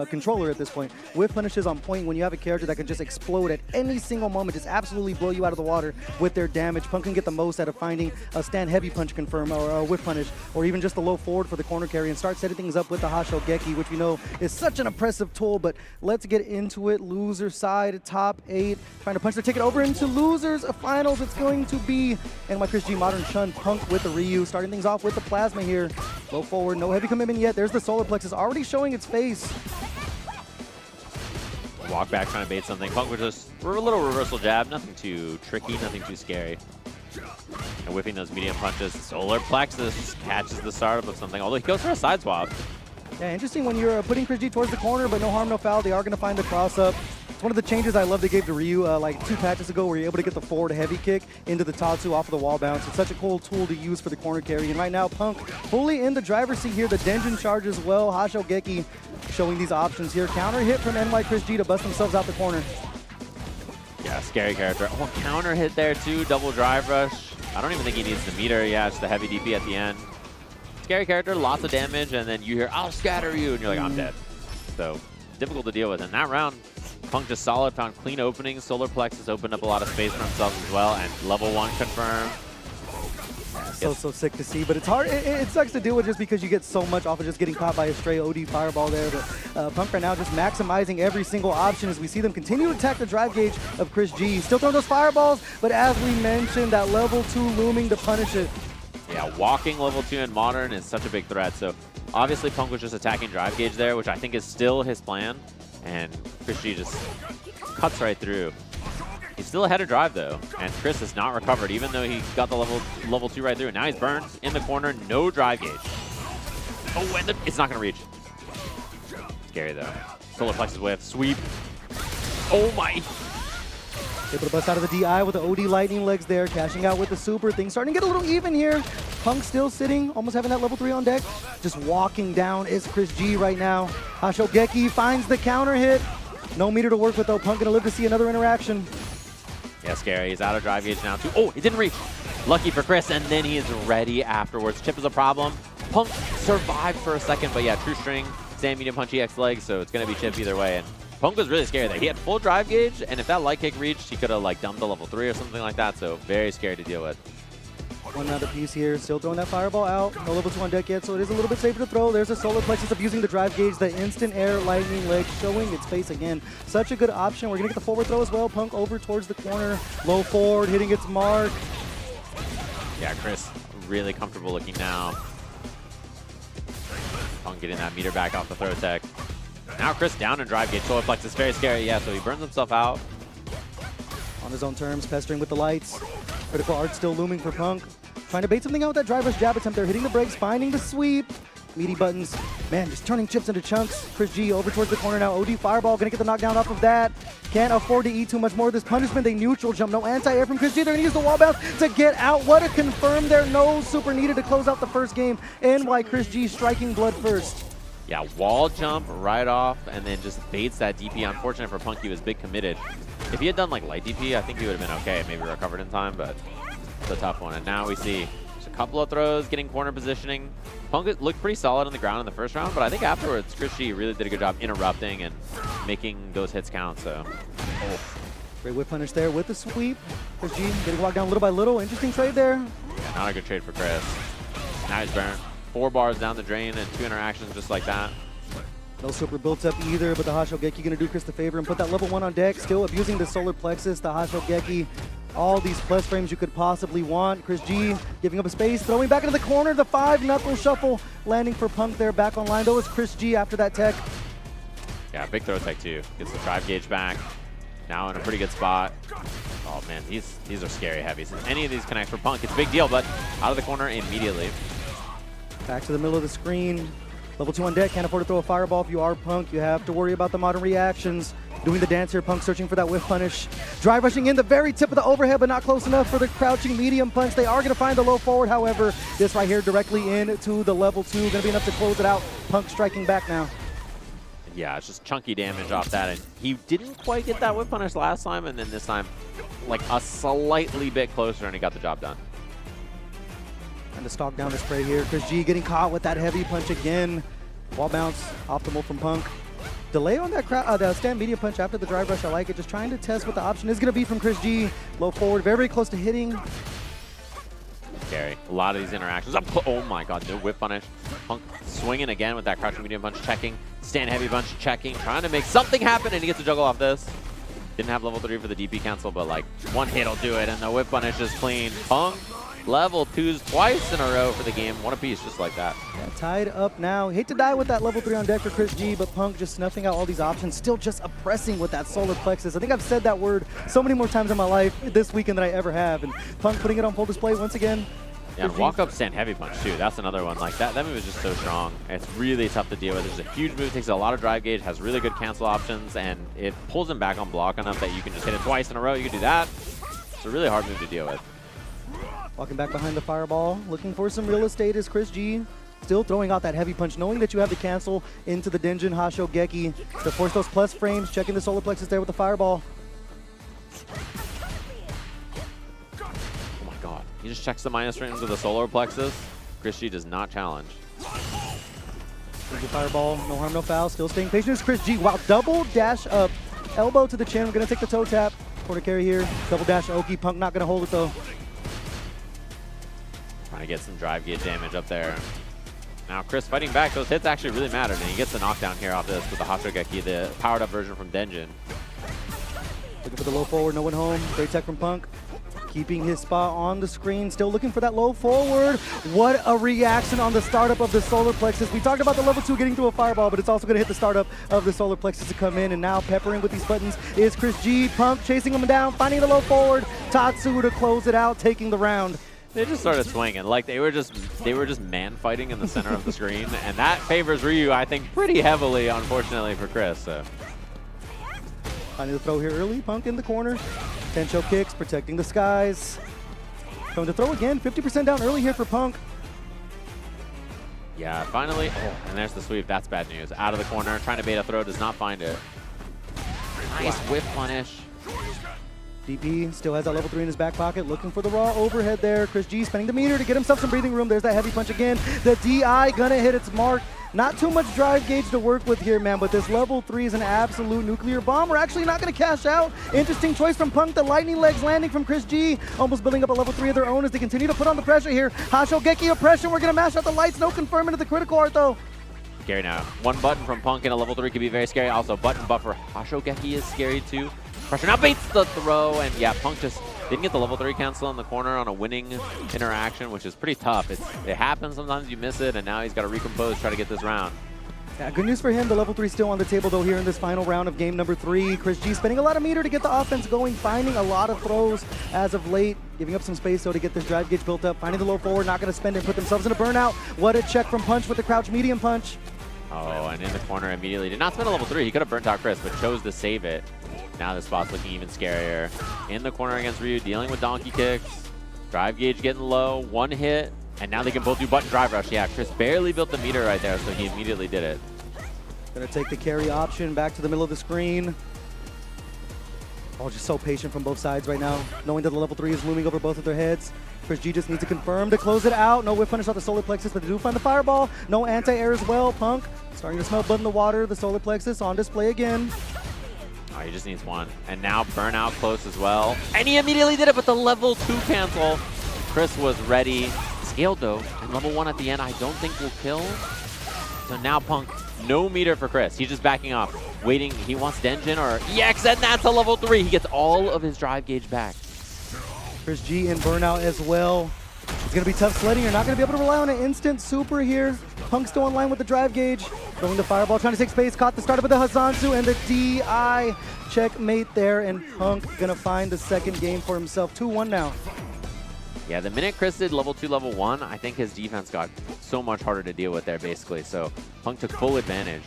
controller at this point. Whiff punish is on point when you have a character that can just explode at any single moment, just absolutely blow you out of the water with their damage. Punk can get the most out of finding a stand heavy punch confirm or a whiff punish, or even just a low forward for the corner carry and start setting things up with the Genesisgg, which we know is such an oppressive tool. But let's get into it. Loser side, top 8, trying to punch their ticket over into losers finals. It's going to be NYChrisG Modern Chun, Punk with the Ryu, starting things off with the Plasma here. Low forward, no heavy commitment yet. There's the solar plexus already showing its face. Walk back trying to bait something. Punk with just a little reversal jab, nothing too tricky, nothing too scary. And whipping those medium punches. Solar plexus catches the startup of something, although he goes for a side swap. Yeah, interesting when you're putting ChrisG towards the corner, but no harm, no foul. They are going to find the cross up. It's one of the changes I love they gave to Ryu like 2 patches ago, where you're able to get the forward heavy kick into the Tatsu off of the wall bounce. It's such a cool tool to use for the corner carry. And right now, Punk fully in the driver's seat here. The Denjin charge as well. Genesisgg showing these options here. Counter hit from NYChrisG to bust themselves out the corner. Yeah, scary character. Oh, counter hit there too. Double drive rush. I don't even think he needs the meter. Yeah, it's the heavy DP at the end. Scary character, lots of damage, and then you hear, "I'll scatter you," and you're like, "I'm dead." So difficult to deal with. In that round, Punk just solid, found clean openings. Solar plexus opened up a lot of space for himself as well, and level 1 confirmed. So sick to see, but it's hard. It sucks to deal with just because you get so much off of just getting caught by a stray OD fireball there. But Punk right now just maximizing every single option as we see them continue to attack the drive gauge of ChrisG. Still throwing those fireballs, but as we mentioned, that level 2 looming to punish it. Yeah, walking level 2 in Modern is such a big threat. So obviously Punk was just attacking drive gauge there, which I think is still his plan. And ChrisG just cuts right through. He's still ahead of drive though, and Chris has not recovered, even though he got the level 2 right through. Now he's burned in the corner, no drive gauge. Oh, and it's not gonna reach. Scary though. Solar plexus whiff, sweep. Oh my! Able to bust out of the DI with the OD lightning legs there, cashing out with the super. Things starting to get a little even here. Punk still sitting, almost having that level 3 on deck. Just walking down is ChrisG right now. Genesisgg finds the counter hit. No meter to work with though. Punk gonna live to see another interaction. Yeah, scary. He's out of drive gauge now too. Oh, he didn't reach. Lucky for Chris, and then he is ready afterwards. Chip is a problem. Punk survived for a second, but yeah, true string, stand medium punch EX legs, so it's gonna be Chip either way. And Punk was really scary there. He had full drive gauge, and if that light kick reached, he could have like dumped a level 3 or something like that. So very scary to deal with. One other piece here, still throwing that fireball out. No level 2 on deck yet, so it is a little bit safer to throw. There's a solar plexus abusing the drive gauge, the instant air lightning leg showing its face again. Such a good option. We're gonna get the forward throw as well. Punk over towards the corner, low forward, hitting its mark. Yeah, Chris really comfortable looking now. Punk getting that meter back off the throw tech. Now Chris down in drive gauge. Solar plexus very scary. Yeah, so he burns himself out. On his own terms, pestering with the lights. Critical art still looming for Punk. Trying to bait something out with that driver's jab attempt there, hitting the brakes, finding the sweep. Meaty buttons. Man, just turning chips into chunks. ChrisG over towards the corner now. OD fireball, gonna get the knockdown off of that. Can't afford to eat too much more of this punishment. They neutral jump. No anti-air from ChrisG. They're gonna use the wall bounce to get out. What a confirm there. No super needed to close out the first game. NYChrisG striking blood first. Yeah, wall jump right off, and then just baits that DP. Unfortunate for Punk, he was big committed. If he had done like light DP, I think he would have been okay. Maybe recovered in time, but it's a tough one. And now we see just a couple of throws, getting corner positioning. Punk looked pretty solid on the ground in the first round, but I think afterwards, ChrisG really did a good job interrupting and making those hits count, so. Oh. Great whip punish there with the sweep. ChrisG getting walked down little by little. Interesting trade there. Yeah, not a good trade for Chris. Now he's burned. 4 bars down the drain and 2 interactions just like that. No super built up either, but the Genesisgg gonna do Chris the favor and put that level 1 on deck. Still abusing the solar plexus, the Genesisgg. All these plus frames you could possibly want. ChrisG giving up a space, throwing back into the corner. The 5-knuckle shuffle landing for Punk there back online. Though it's ChrisG after that tech. Yeah, big throw tech too. Gets the drive gauge back. Now in a pretty good spot. Oh man, these are scary heavies. If any of these connect for Punk, it's a big deal, but out of the corner immediately. Back to the middle of the screen. Level 2 on deck, can't afford to throw a fireball if you are Punk. You have to worry about the modern reactions. Doing the dance here, Punk searching for that whiff punish. Drive rushing in the very tip of the overhead, but not close enough for the crouching medium punch. They are going to find the low forward, however. This right here directly into the level 2. Going to be enough to close it out. Punk striking back now. Yeah, it's just chunky damage off that, and he didn't quite get that whip punish last time, and then this time, like a slightly bit closer, and he got the job done. And the stalk down the spray here. ChrisG getting caught with that heavy punch again. Wall bounce, optimal from Punk. Delay on that the stand medium punch after the drive rush. I like it. Just trying to test what the option is going to be from ChrisG. Low forward, very, very close to hitting. Scary. A lot of these interactions. Oh my god, no whip punish. Punk swinging again with that crouching medium punch, checking. Stand heavy punch, checking. Trying to make something happen, and he gets a juggle off this. Didn't have level 3 for the DP cancel, but like one hit will do it, and the whip punish is clean. Punk level 2s twice in a row for the game. One apiece, just like that. Yeah, tied up now. Hate to die with that level 3 on deck for ChrisG, but Punk just snuffing out all these options. Still just oppressing with that solar plexus. I think I've said that word so many more times in my life this weekend than I ever have. And Punk putting it on full display once again. Yeah, walk up stand heavy punch too. That's another one. Like that move is just so strong. It's really tough to deal with. It's a huge move, takes a lot of drive gauge, has really good cancel options, and it pulls him back on block enough that you can just hit it twice in a row. You can do that. It's a really hard move to deal with. Walking back behind the fireball, looking for some real estate is ChrisG. Still throwing out that heavy punch, knowing that you have to cancel into the Denjin Hashogeki to force those plus frames, checking the solar plexus there with the fireball. He just checks the minus frames with the solar plexus. ChrisG does not challenge. Fireball, no harm, no foul. Still staying patient is ChrisG. Wow, double dash up. Elbow to the chin. We're going to take the toe tap. Quarter carry here. Double dash Oki. Punk not going to hold it though. Trying to get some drive gauge damage up there. Now Chris fighting back. Those hits actually really mattered, and he gets the knockdown here off this with the Hashogeki, the powered up version from Denjin. Looking for the low forward. No one home. Great tech from Punk. Keeping his spot on the screen, still looking for that low forward. What a reaction on the startup of the solar plexus. We talked about the level 2 getting through a fireball, but it's also going to hit the startup of the solar plexus to come in, and now peppering with these buttons is ChrisG. Punk chasing him down, finding the low forward. Tatsu to close it out, taking the round. They just started swinging like they were just man fighting in the center of the screen, and that favors Ryu, I think, pretty heavily, unfortunately for Chris. So. Finding the throw here early. Punk in the corner. Tencho kicks, protecting the skies. Coming to throw again. 50% down early here for Punk. Yeah, finally. Oh, and there's the sweep. That's bad news. Out of the corner, trying to bait a throw, does not find it. Nice whip punish. DP still has that level 3 in his back pocket, looking for the raw overhead there. ChrisG spending the meter to get himself some breathing room. There's that heavy punch again. The DI gonna hit its mark. Not too much drive gauge to work with here, man, but this level 3 is an absolute nuclear bomb. We're actually not going to cash out. Interesting choice from Punk. The lightning legs landing from ChrisG. Almost building up a level 3 of their own as they continue to put on the pressure here. Hashogeki oppression. We're going to mash out the lights. No confirm into the critical art, though. Scary now. One button from Punk in a level 3 could be very scary. Also, button buffer Hashogeki is scary, too. Pressure now baits the throw, and yeah, Punk just didn't get the level 3 cancel in the corner on a winning interaction, which is pretty tough. It happens sometimes, you miss it, and now he's got to recompose, try to get this round. Yeah, good news for him. The level 3 still on the table, though, here in this final round of game number 3. ChrisG spending a lot of meter to get the offense going, finding a lot of throws as of late, giving up some space, though, to get this drive gauge built up, finding the low forward, not going to spend it, put themselves in a burnout. What a check from Punch with the crouch medium punch. Oh, and in the corner immediately. Did not spend a level 3. He could have burnt out Chris, but chose to save it. Now the spot's looking even scarier. In the corner against Ryu, dealing with donkey kicks. Drive gauge getting low, one hit, and now they can both do button drive rush. Yeah, Chris barely built the meter right there, so he immediately did it. Gonna take the carry option back to the middle of the screen. Oh, just so patient from both sides right now, knowing that the level 3 is looming over both of their heads. ChrisG just needs to confirm to close it out. No whip punish off the solar plexus, but they do find the fireball. No anti-air as well. Punk starting to smell blood in the water. The solar plexus on display again. Oh, he just needs one. And now burnout close as well. And he immediately did it with the level 2 cancel. Chris was ready. Scaled though, and level 1 at the end I don't think will kill. So now Punk, no meter for Chris. He's just backing off, waiting. He wants Denjin or EX, and that's a level 3. He gets all of his drive gauge back. ChrisG in burnout as well. It's going to be tough sledding. You're not going to be able to rely on an instant super here. Punk still in line with the drive gauge. Throwing the fireball, trying to take space. Caught the startup of the Hazansu and the DI. Checkmate there, and Punk going to find the second game for himself. 2-1 now. Yeah, the minute Chris did level 2, level 1, I think his defense got so much harder to deal with there, basically. So Punk took full advantage.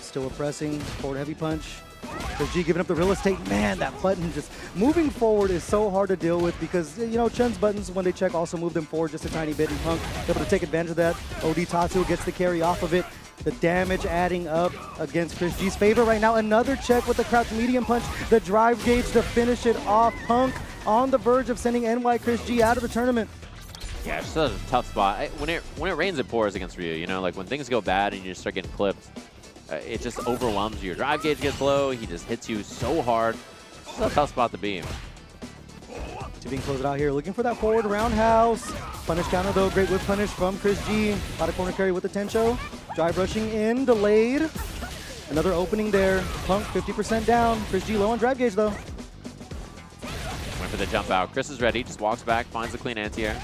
Still oppressing. Forward heavy punch. ChrisG giving up the real estate. Man, that button just moving forward is so hard to deal with because, you know, Chun's buttons, when they check, also move them forward just a tiny bit, and Punk able to take advantage of that. OD Tatsu gets the carry off of it. The damage adding up against ChrisG's favor right now. Another check with the crouch medium punch. The drive gauge to finish it off. Punk on the verge of sending NYChrisG out of the tournament. Yeah, it's just a tough spot. When it rains, it pours against Ryu. You know, like when things go bad and you just start getting clipped, it just overwhelms you. Your drive gauge gets low. He just hits you so hard. It's a tough spot to be in. Being closed out here, looking for that forward roundhouse. Punish counter though, great whip punish from ChrisG. A lot of corner carry with the Tencho. Drive rushing in, delayed. Another opening there. Punk 50% down. ChrisG low on drive gauge though. Went for the jump out. Chris is ready, just walks back, finds the clean anti-air.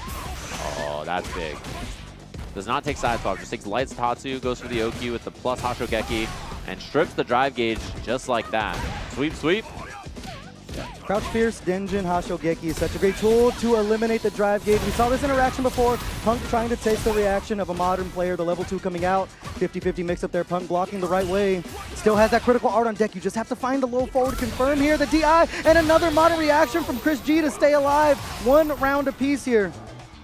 Oh, that's big. Does not take side swap, just takes lights Tatsu, goes for the Oki with the plus Hashogeki, and strips the drive gauge just like that. Sweep, sweep. Crouch Fierce, Denjin, Hashogeki is such a great tool to eliminate the drive gauge. We saw this interaction before. Punk trying to take the reaction of a modern player, the level 2 coming out. 50-50 mix up there, Punk blocking the right way. Still has that critical art on deck. You just have to find the low forward confirm here. The DI and another modern reaction from ChrisG to stay alive. 1 round apiece here.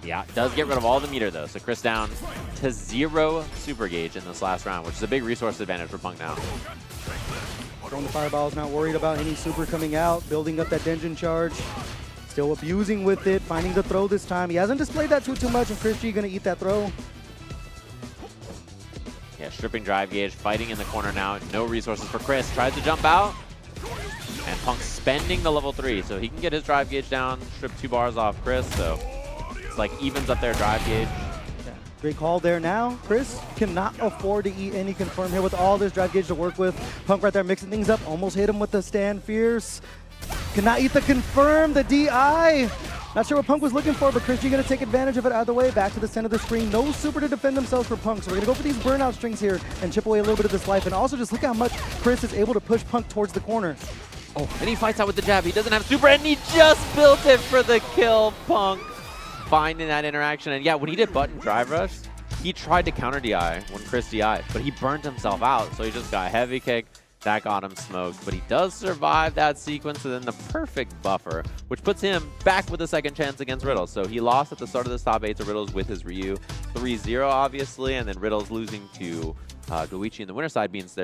Yeah, does get rid of all the meter though, so Chris down to 0 super gauge in this last round, which is a big resource advantage for Punk now. Throwing the fireballs, not worried about any super coming out, building up that Denjin charge. Still abusing with it, finding the throw this time. He hasn't displayed that too much, and ChrisG gonna eat that throw. Yeah, stripping drive gauge, fighting in the corner now. No resources for Chris. Tries to jump out. And Punk spending the level 3, so he can get his drive gauge down, strip 2 bars off Chris, so it's like evens up their drive gauge. Great call there now. Chris cannot afford to eat any confirm here with all this drive gauge to work with. Punk right there mixing things up. Almost hit him with the stand fierce. Cannot eat the confirm, the DI. Not sure what Punk was looking for, but ChrisG gonna take advantage of it either way. Back to the center of the screen. No super to defend themselves for Punk. So we're gonna go for these burnout strings here and chip away a little bit of this life. And also just look how much Chris is able to push Punk towards the corner. Oh, and he fights out with the jab. He doesn't have super, and he just built it for the kill. Punk finding that interaction. And yeah, when he did button drive rush, he tried to counter DI when Chris DI, but he burnt himself out, so he just got heavy kick. That got him smoked, but he does survive that sequence and then the perfect buffer, which puts him back with a second chance against Riddles. So he lost at the start of this top 8 to Riddles with his Ryu. 3-0, obviously, and then Riddles losing to Goichi in the winner side means there's